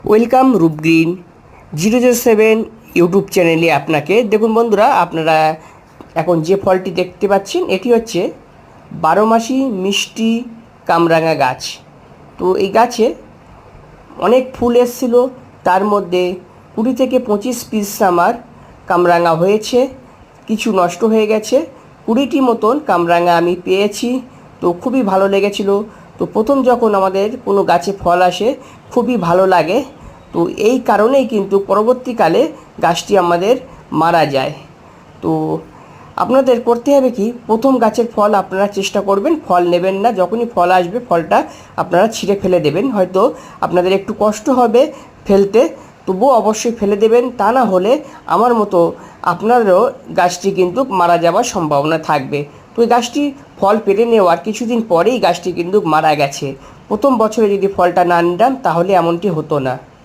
Welcome রূপগ্রিন 007 YouTube চ্যানেলে আপনাকে। দেখুন বন্ধুরা, আপনারা এখন যে ফলটি দেখতে পাচ্ছেন এটি হচ্ছে 12 মাসি মিষ্টি কামরাঙা গাছ। তো এই গাছে অনেক ফুল এসেছিল, তার মধ্যে 20 থেকে 25 পিস আমার কামরাঙা হয়েছে, কিছু নষ্ট হয়ে গেছে। 20টি মতন কামরাঙা আমি পেয়েছি, তো খুবই ভালো লেগেছিল। তো প্রথম যখন আমাদের কোনো গাছে ফল আসে খুবই ভালো লাগে, তো এই কারণেই কিন্তু পরবর্তীকালে গাছটি আমাদের মারা যায়। তো আপনাদের করতে হবে কি, প্রথম গাছের ফল আপনারা চেষ্টা করবেন ফল নেবেন না, যখনই ফল আসবে ফলটা আপনারা ছিঁড়ে ফেলে দেবেন। হয়তো আপনাদের একটু কষ্ট হবে ফেলতে, তবুও অবশ্যই ফেলে দেবেন, তা না হলে আমার মতো আপনারও গাছটি কিন্তু মারা যাওয়ার সম্ভাবনা থাকবে। তো এই গাছটি ফল পেরে নেওয়ার কিছুদিন পরেই গাছটি কিন্তু মারা গেছে। প্রথম বছরে যদি ফলটা না নিতাম তাহলে এমনটি হতো না।